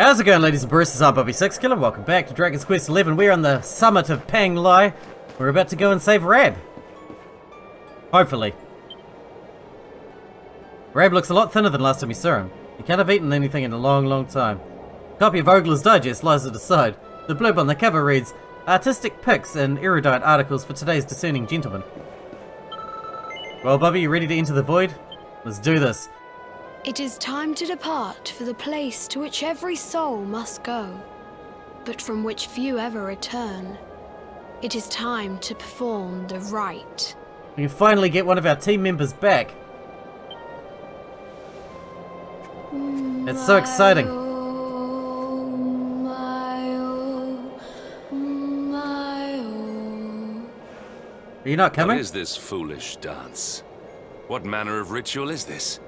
How's it going, ladies and bros? I'm Bobby Sixkilla. Welcome back to Dragon's Quest XI. We're on the summit of Pang Lai. We're about to go and save Rab. Hopefully. Rab looks a lot thinner than last time we saw him. He can't have eaten anything in a long time. A copy of Ogler's Digest lies at his side. The blurb on the cover reads, "Artistic pics and erudite articles for today's discerning gentleman." Well, Bobby, you ready to enter the void? Let's do this. It is time to depart for the place to which every soul must go, but from which few ever return. It is time to perform the rite. We can finally get one of our team members back. It's so exciting. Are you not coming? What is this foolish dance? What manner of ritual is this?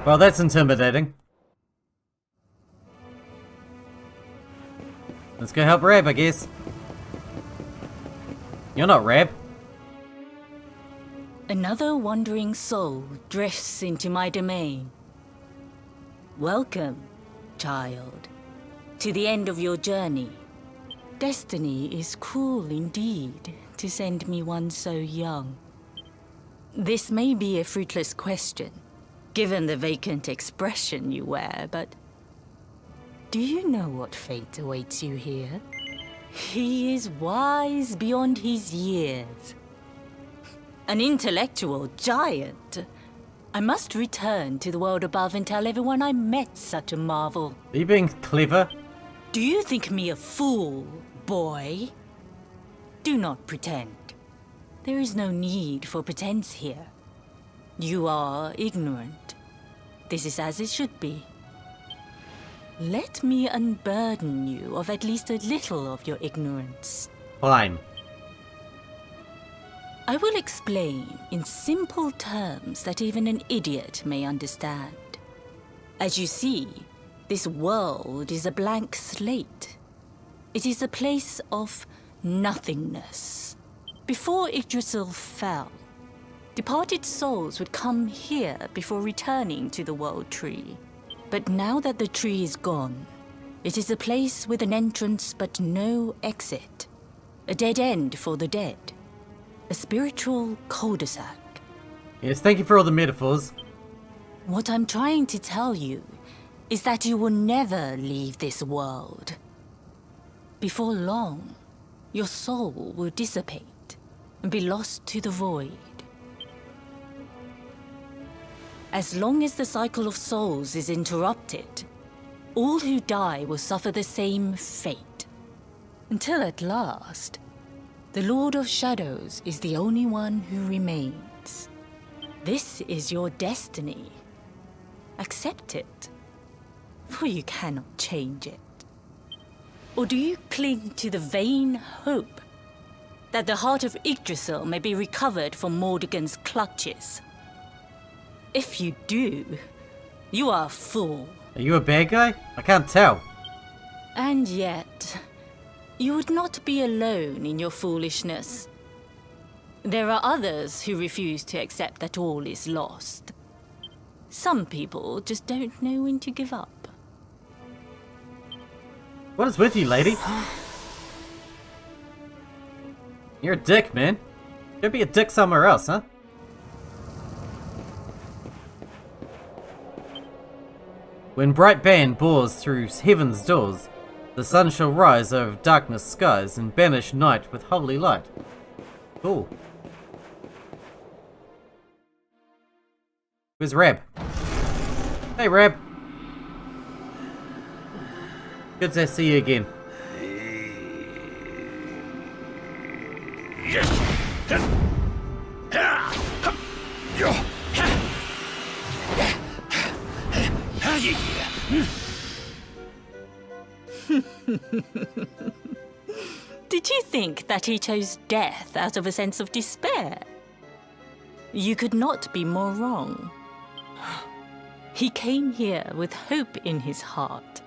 Well, that's intimidating. Let's go help Rab, I guess. You're not Rab. Another wandering soul drifts into my domain. Welcome, child, to the end of your journey. Destiny is cruel indeed to send me one so young. This may be a fruitless question, given the vacant expression you wear, but do you know what fate awaits you here? He is wise beyond his years. An intellectual giant. I must return to the world above and tell everyone I met such a marvel. Are you being clever? Do you think me a fool, boy? Do not pretend. There is no need for pretense here. You are ignorant. This is as it should be. Let me unburden you of at least a little of your ignorance. Fine. I will explain in simple terms that even an idiot may understand. As you see, this world is a blank slate. It is a place of nothingness. Before Yggdrasil fell, departed souls would come here before returning to the World Tree. But now that the tree is gone, it is a place with an entrance but no exit. A dead end for the dead. A spiritual cul-de-sac. Yes, thank you for all the metaphors. What I'm trying to tell you is that you will never leave this world. Before long, your soul will dissipate and be lost to the void. As long as the cycle of souls is interrupted, all who die will suffer the same fate. Until at last, the Lord of Shadows is the only one who remains. This is your destiny. Accept it, for you cannot change it. Or do you cling to the vain hope that the heart of Yggdrasil may be recovered from Mordegon's clutches? If you do, you are a fool. Are you a bad guy? I can't tell. And yet, you would not be alone in your foolishness. There are others who refuse to accept that all is lost. Some people just don't know when to give up. What is with you, lady? You're a dick, man. Go be a dick somewhere else, huh? When bright band bores through heaven's doors, the sun shall rise over darkness skies and banish night with holy light. Cool. Where's Rab? Hey, Rab. Good to see you again. Did you think that he chose death out of a sense of despair? You could not be more wrong. He came here with hope in his heart.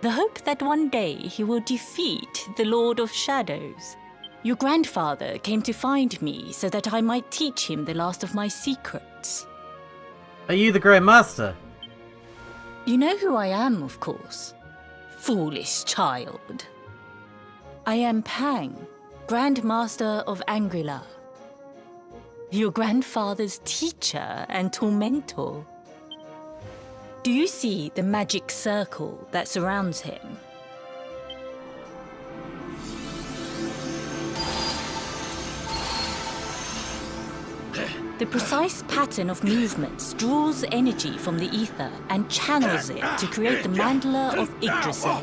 The hope that one day he will defeat the Lord of Shadows. Your grandfather came to find me so that I might teach him the last of my secrets. Are you the Grand Master? You know who I am, of course. Foolish child. I am Pang, Grand Master of Angrila. Your grandfather's teacher and tormentor. Do you see the magic circle that surrounds him? The precise pattern of movements draws energy from the ether and channels it to create the mandala of Yggdrasil.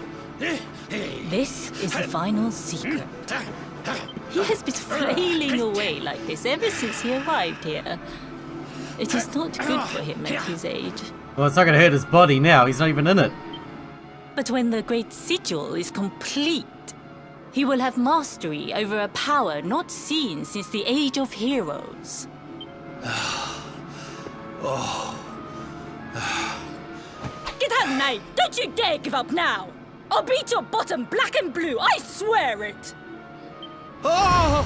This is the final secret. He has been flailing away like this ever since he arrived here. It is not good for him at his age. Well, it's not going to hurt his body now. He's not even in it. But when the great sigil is complete, he will have mastery over a power not seen since the Age of Heroes. Get out, knight! Don't you dare give up now! I'll beat your bottom black and blue, I swear it! Oh!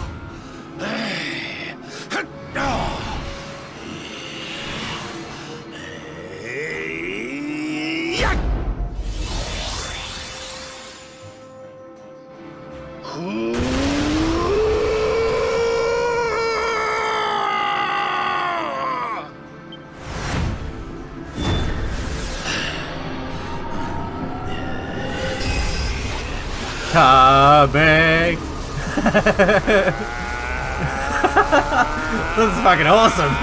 Coming! This is fucking awesome!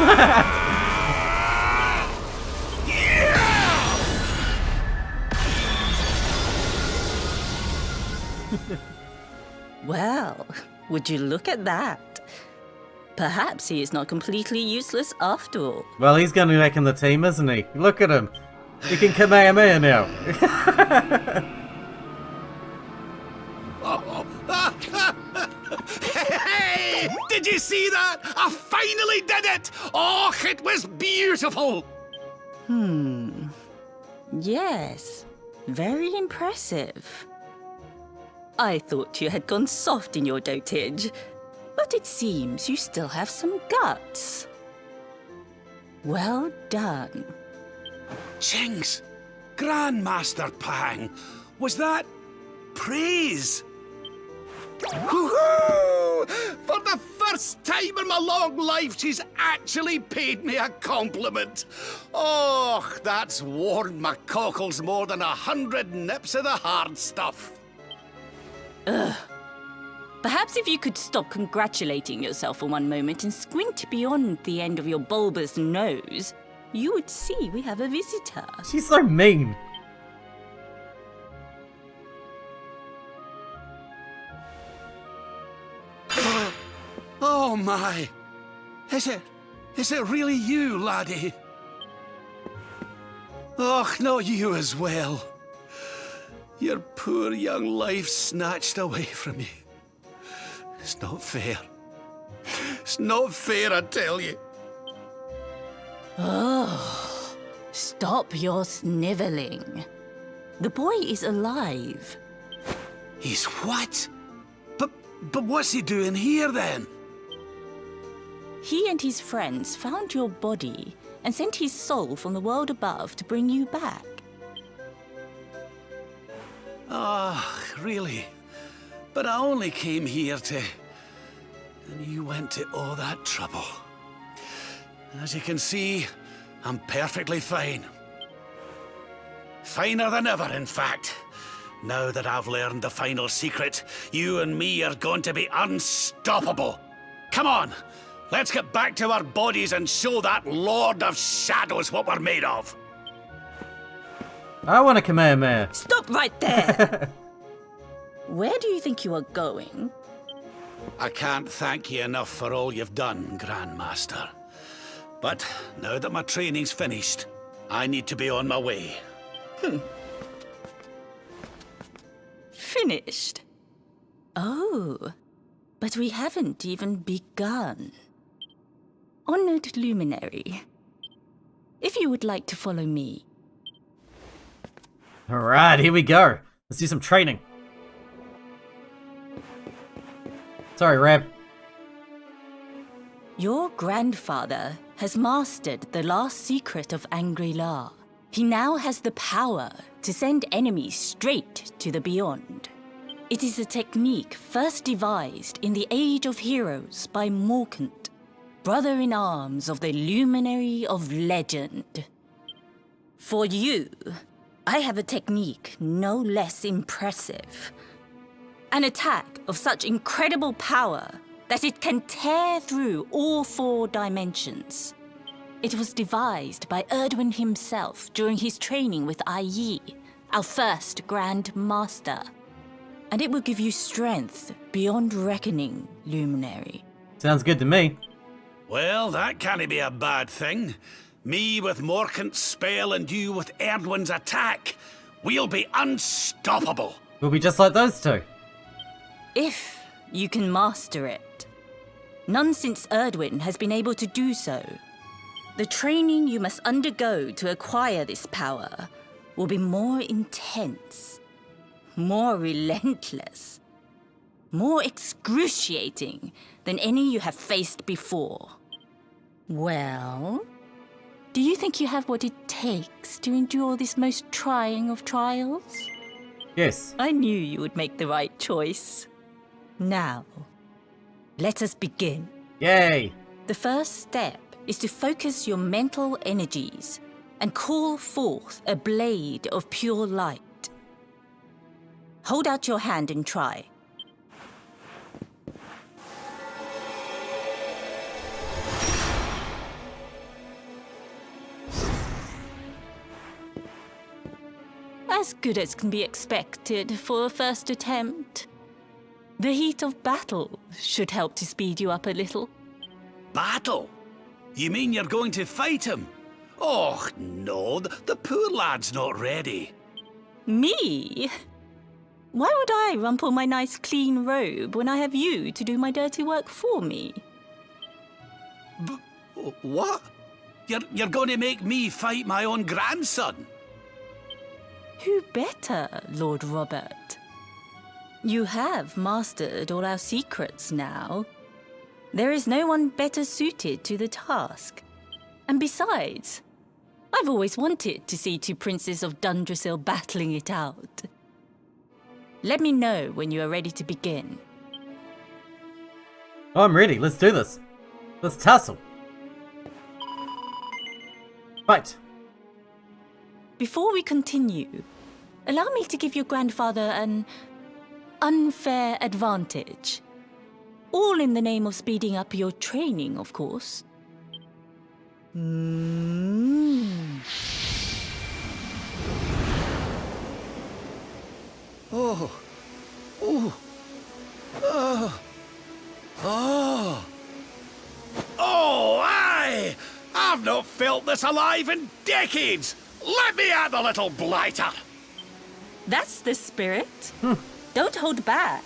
Well, would you look at that? Perhaps he is not completely useless after all. Well, he's going to be back in the team, isn't he? Look at him. He can Kamehameha now. Hey! Did you see that? I finally did it! Oh, it was beautiful! Yes, very impressive. I thought you had gone soft in your dotage, but it seems you still have some guts. Well done. Jinx! Grandmaster Pang! Was that praise? Woohoo! For the first time in my long life, she's actually paid me a compliment. Oh, that's warmed my cockles more than 100 nips of the hard stuff. Perhaps if you could stop congratulating yourself for one moment and squint beyond the end of your bulbous nose, you would see we have a visitor. She's so mean. Oh my! Is it really you, laddie? Och, not you as well. Your poor young life snatched away from you. It's not fair. It's not fair, I tell you. Oh, stop your sniveling. The boy is alive. He's what? But what's he doing here then? He and his friends found your body and sent his soul from the world above to bring you back. Ah, really? But I only came here to... And you went to all that trouble. As you can see, I'm perfectly fine. Finer than ever, in fact. Now that I've learned the final secret, you and me are going to be unstoppable. Come on, let's get back to our bodies and show that Lord of Shadows what we're made of. I want a Kamehameha. Stop right there! Where do you think you are going? I can't thank you enough for all you've done, Grandmaster. But now that my training's finished, I need to be on my way. finished? Oh, but we haven't even begun. Honored Luminary, if you would like to follow me. Alright, here we go. Let's do some training. Sorry, Reb. Your grandfather has mastered the last secret of Angri-La. He now has the power to send enemies straight to the beyond. It is a technique first devised in the Age of Heroes by Morkant, brother-in-arms of the Luminary of Legend. For you, I have a technique no less impressive. An attack of such incredible power that it can tear through all 4 dimensions. It was devised by Erdwin himself during his training with Yi, our first Grand Master. And it will give you strength beyond reckoning, Luminary. Sounds good to me. Well, that can't be a bad thing. Me with Morkant's spell and you with Erdwin's attack. We'll be unstoppable. We'll be just like those two. If you can master it. None since Erdwin has been able to do so. The training you must undergo to acquire this power will be more intense, more relentless, more excruciating than any you have faced before. Well, do you think you have what it takes to endure this most trying of trials? Yes. I knew you would make the right choice. Now, let us begin. Yay! The first step is to focus your mental energies and call forth a blade of pure light. Hold out your hand and try. As good as can be expected for a first attempt. The heat of battle should help to speed you up a little. Battle? You mean you're going to fight him? Oh, no, the poor lad's not ready. Me? Why would I rumple my nice clean robe when I have you to do my dirty work for me? What? You're going to make me fight my own grandson? Who better, Lord Robert? You have mastered all our secrets now. There is no one better suited to the task. And besides, I've always wanted to see 2 princes of Dundrasil battling it out. Let me know when you are ready to begin. I'm ready. Let's do this. Let's tussle. Fight. Before we continue, allow me to give your grandfather an unfair advantage. All in the name of speeding up your training, of course. Oh. Oh. Oh. Oh. Oh, aye! I've not felt this alive in decades! Let me at the little blighter! That's the spirit. Don't hold back.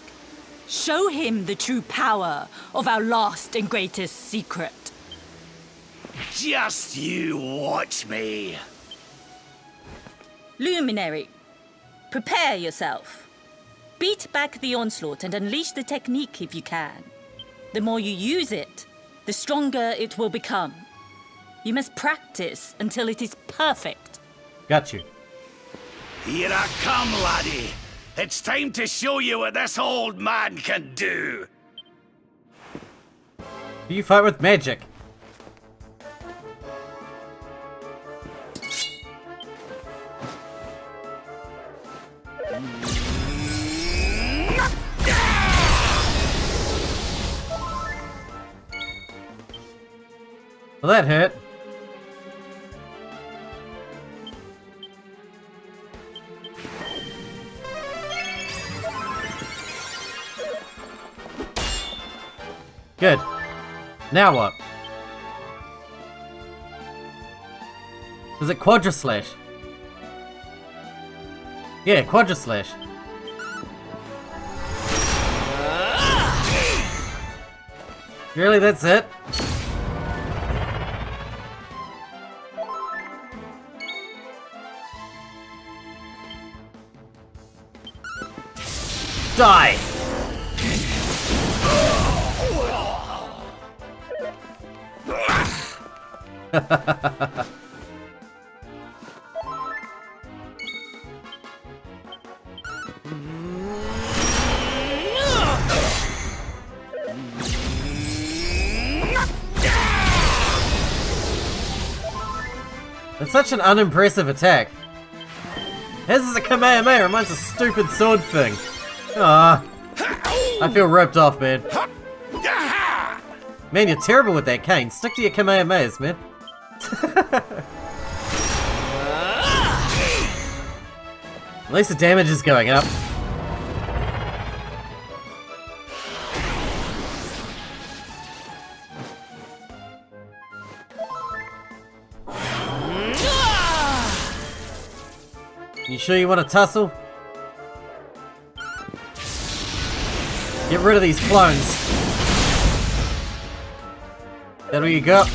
Show him the true power of our last and greatest secret. Just you watch me. Luminary, prepare yourself. Beat back the onslaught and unleash the technique if you can. The more you use it, the stronger it will become. You must practice until it is perfect. Got you. Here I come, laddie. It's time to show you what this old man can do. You fight with magic. Well, that hurt. Good. Now what? Was it Quadra Slash? Yeah, Quadra Slash. Really, that's it? Die! It's such an unimpressive attack. His is a Kamehameha, and mine's a stupid sword thing. Ah, I feel ripped off, man. Man, you're terrible with that cane. Stick to your Kamehamehas, man. At least the damage is going up. You sure you want to tussle? Get rid of these clones. That all you got?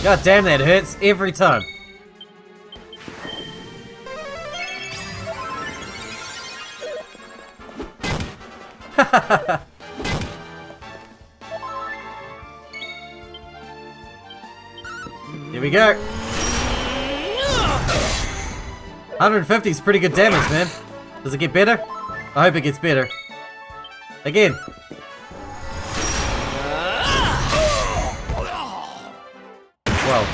God damn, that hurts every time. Here we go. 150 is pretty good damage, man. Does it get better? I hope it gets better. Again. Well,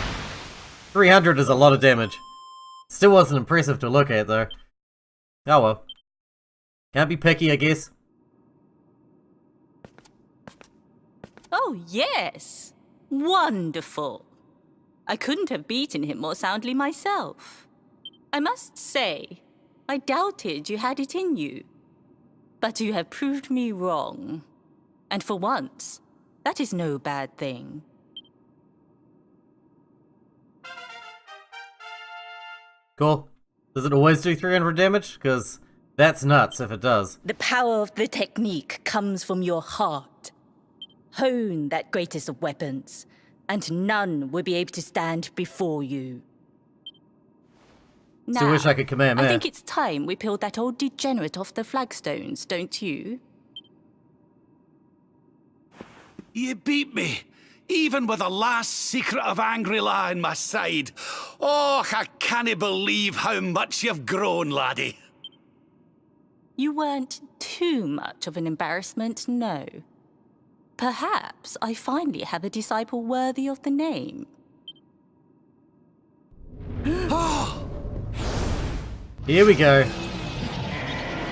300 is a lot of damage. Still wasn't impressive to look at, though. Oh well. Can't be picky, I guess. Oh, yes. Wonderful. I couldn't have beaten him more soundly myself. I must say, I doubted you had it in you. But you have proved me wrong. And for once, that is no bad thing. Cool. Does it always do 300 damage? Because that's nuts if it does. The power of the technique comes from your heart. Hone that greatest of weapons, and none will be able to stand before you. Now, Still wish I could Kamehameha. I think it's time we peeled that old degenerate off the flagstones, don't you? You beat me, even with the last secret of Angry-La on my side. Oh, I can't believe how much you've grown, laddie. You weren't too much of an embarrassment, no. Perhaps I finally have a disciple worthy of the name. Here we go.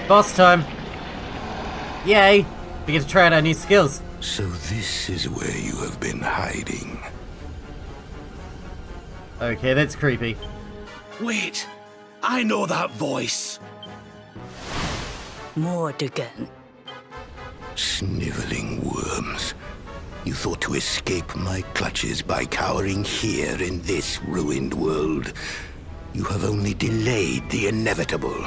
Boss time. Yay! We get to try out our new skills. So this is where you have been hiding. Okay, that's creepy. Wait, I know that voice. Mordegan. Sniveling worms. You thought to escape my clutches by cowering here in this ruined world. You have only delayed the inevitable.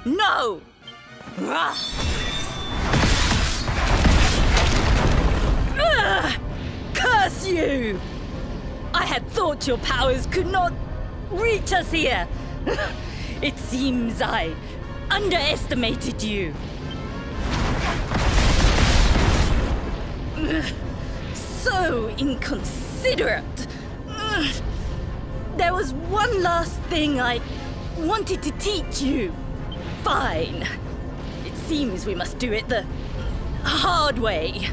No! Ugh. Curse you! I had thought your powers could not reach us here. It seems I underestimated you. So inconsiderate. There was one last thing I wanted to teach you. Fine. It seems we must do it the hard way.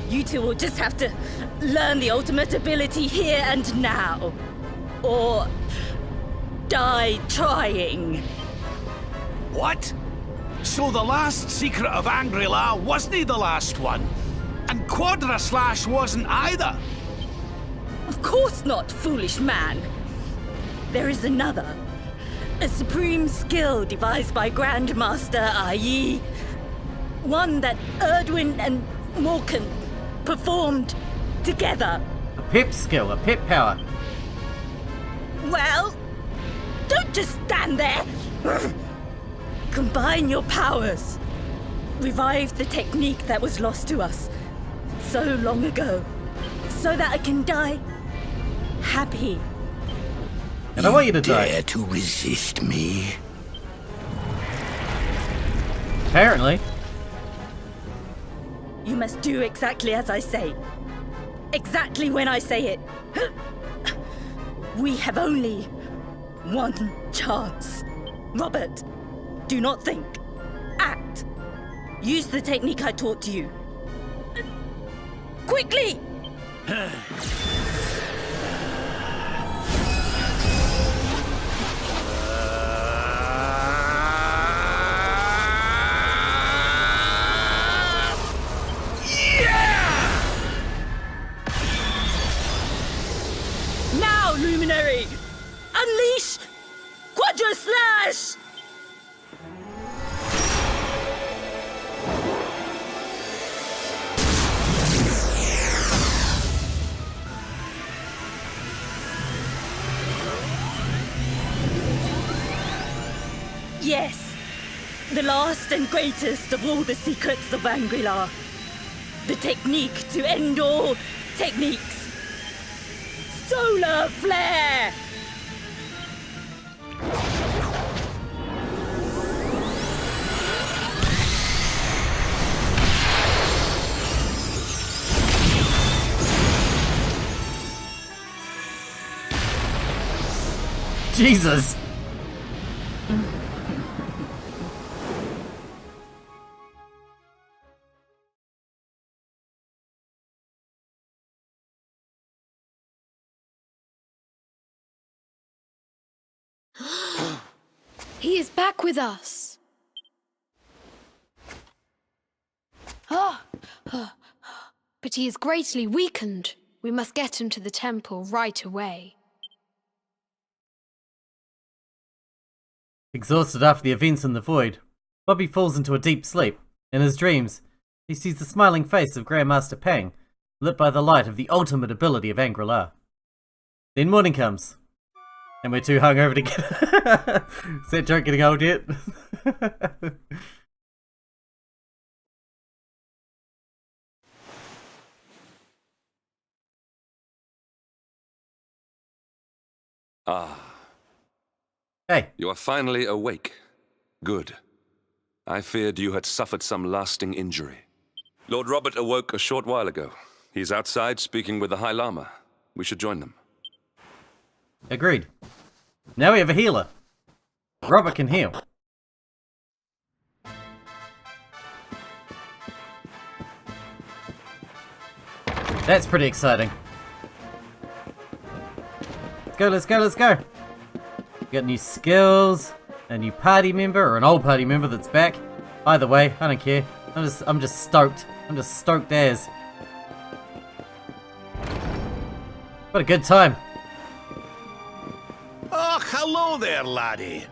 You two will just have to learn the ultimate ability here and now. Or die trying. What? So the last secret of Angry-La wasn't the last one? And Quadra Slash wasn't either? Of course not, foolish man. There is another. A supreme skill devised by Grandmaster i.e. one that Erdwin and Morkan performed together. A pip skill, a pip power. Well, don't just stand there. Combine your powers. Revive the technique that was lost to us so long ago, so that I can die happy. And I want you to Dare die. to resist me? Apparently. You must do exactly as I say. Exactly when I say it. We have only one chance. Robert, do not think. Act. Use the technique I taught to you. Quickly! Now, Luminary! Unleash Quadra Slash! Yes, the last and greatest of all the secrets of Angri-La. The technique to end all techniques. Solar Flare! Jesus! He is back with us. But he is greatly weakened. We must get him to the temple right away. Exhausted after the events in the void, Bobby falls into a deep sleep. In his dreams, he sees the smiling face of Grandmaster Pang, lit by the light of the ultimate ability of Angri-La. Then morning comes, and we're too hungover to get... Is that joke getting old yet? Ah, Hey, you are finally awake. Good. I feared you had suffered some lasting injury. Lord Robert awoke a short while ago. He's outside speaking with the High Lama. We should join them. agreed. Now we have a healer. Robert can heal. That's pretty exciting. Let's go, let's go, let's go. We got new skills, a new party member, or an old party member that's back. Either way, I don't care. I'm just stoked. I'm just stoked as. What a good time. Oh, hello there, laddie.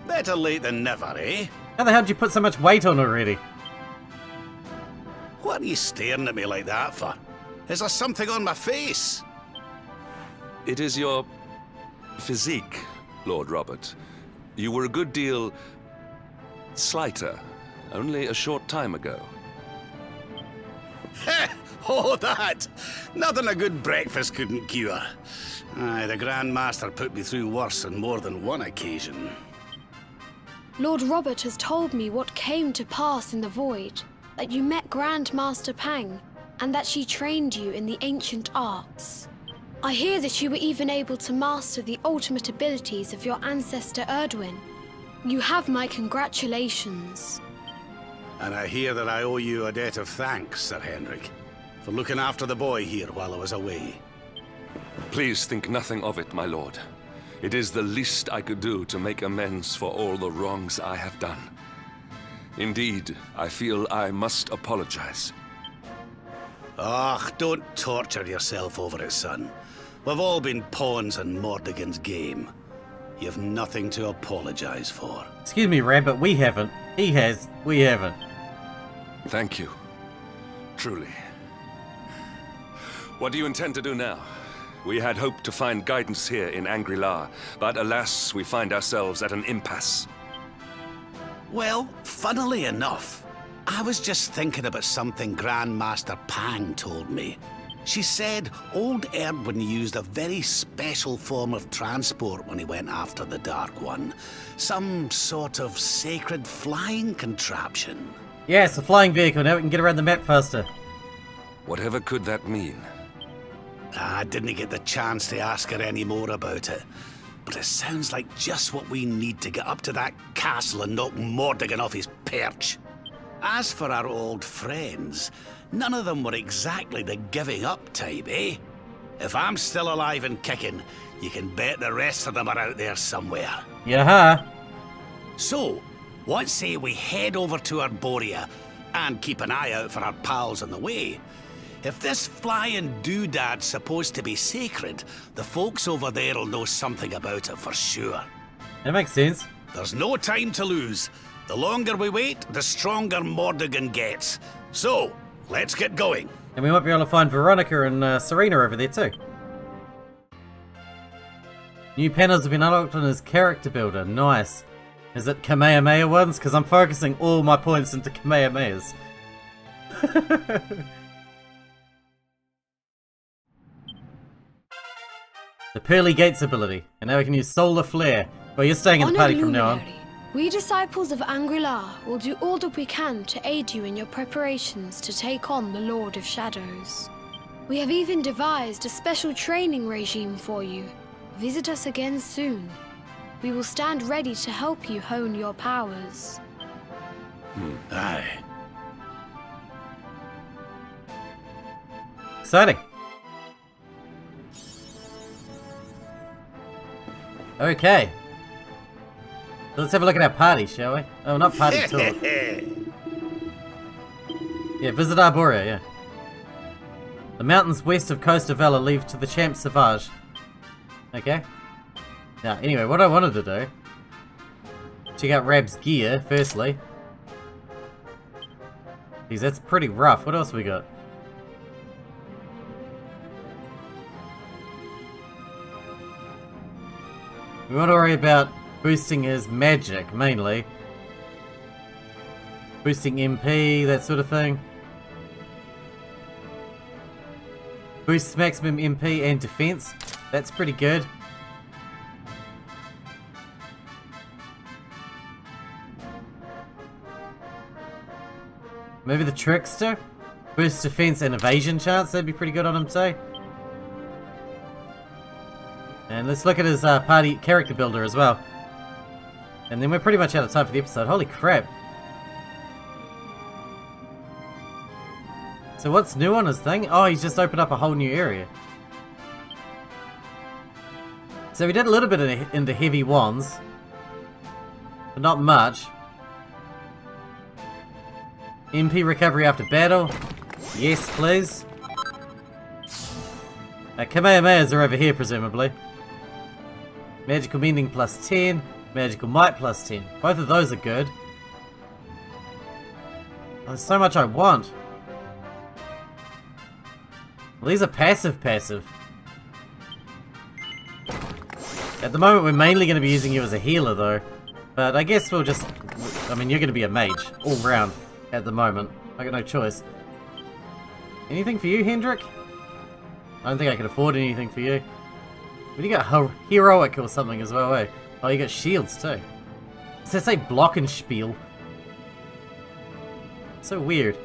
Better late than never, eh? How the hell did you put so much weight on already? What are you staring at me like that for? Is there something on my face? It is your physique, Lord Robert. You were a good deal slighter only a short time ago. Oh, that! Nothing a good breakfast couldn't cure. Aye, the Grand Master put me through worse on more than one occasion. Lord Robert has told me what came to pass in the void, that you met Grand Master Pang, and that she trained you in the ancient arts. I hear that you were even able to master the ultimate abilities of your ancestor Erdwin. You have my congratulations. And I hear that I owe you a debt of thanks, Sir Henrik, for looking after the boy here while I was away. Please think nothing of it, my lord. It is the least I could do to make amends for all the wrongs I have done. Indeed, I feel I must apologize. Ah, don't torture yourself over it, son. We've all been pawns in Mordigan's game. You've nothing to apologize for. Excuse me, Rabbit, we haven't. He has, we haven't. Thank you. Truly. What do you intend to do now? We had hoped to find guidance here in Angri-La, but alas, we find ourselves at an impasse. Well, funnily enough, I was just thinking about something Grandmaster Pang told me. She said old Erdwin used a very special form of transport when he went after the Dark One. Some sort of sacred flying contraption. Yes, a flying vehicle. Now we can get around the map faster. Whatever could that mean? I didn't get the chance to ask her any more about it. But it sounds like just what we need to get up to that castle and knock Mordigan off his perch. As for our old friends, none of them were exactly the giving up type, eh? If I'm still alive and kicking, you can bet the rest of them are out there somewhere. Yeah. So, what say we head over to Arborea and keep an eye out for our pals on the way? If this flying doodad's supposed to be sacred, the folks over there'll know something about it for sure. That makes sense. There's no time to lose. The longer we wait, the stronger Mordigan gets. So, let's get going. And we might be able to find Veronica and Serena over there too. New panels have been unlocked on his character builder. Nice. Is it Kamehameha ones? Because I'm focusing all my points into Kamehamehas. The Pearly Gates ability. And now we can use Solar Flare. Well, you're staying in the party from now on. We disciples of Angri-La will do all that we can to aid you in your preparations to take on the Lord of Shadows. We have even devised a special training regime for you. Visit us again soon. We will stand ready to help you hone your powers. Aye. Exciting. Okay. So let's have a look at our party, shall we? Oh, not party tour. Yeah, visit Arborea, yeah. The mountains west of Coast of Valor lead to the Champ Sauvage. Okay. Now, anyway, what I wanted to do... check out Rab's gear, firstly. Because that's pretty rough. What else we got? We want to worry about boosting his magic, mainly. Boosting MP, that sort of thing. Boosts maximum MP and defense. That's pretty good. Maybe the Trickster? Boosts defense and evasion chance. That'd be pretty good on him too. And let's look at his party character builder as well. And then we're pretty much out of time for the episode. Holy crap. So what's new on his thing? Oh, he's just opened up a whole new area. So we did a little bit into heavy wands. But not much. MP recovery after battle. Yes, please. Kamehamehas are over here, presumably. Magical Mending plus 10. Magical Might plus 10. Both of those are good. Oh, there's so much I want. Well, these are passive. At the moment, we're mainly going to be using you as a healer, though. But I guess we'll just... I mean, you're going to be a mage, all round, at the moment. I got no choice. Anything for you, Hendrik? I don't think I can afford anything for you. But you got heroic or something as well, eh? Oh, you got shields, too. Does that say Glockenspiel? So weird.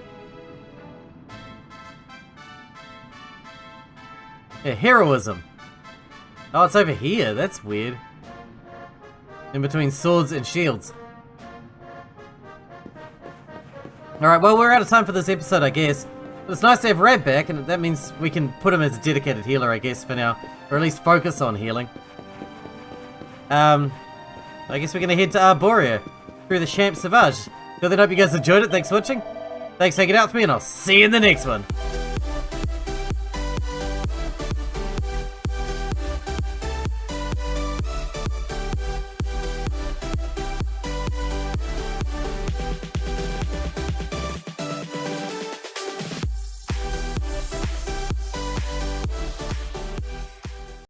Yeah, heroism. Oh, it's over here. That's weird. In between swords and shields. Alright, well, we're out of time for this episode, I guess. It's nice to have Rab back, and that means we can put him as a dedicated healer, I guess, for now. Or at least focus on healing. I guess we're going to head to Arborea through the Champ Sauvage. So then, hope you guys enjoyed it. Thanks for watching. Thanks for hanging out with me, and I'll see you in the next one.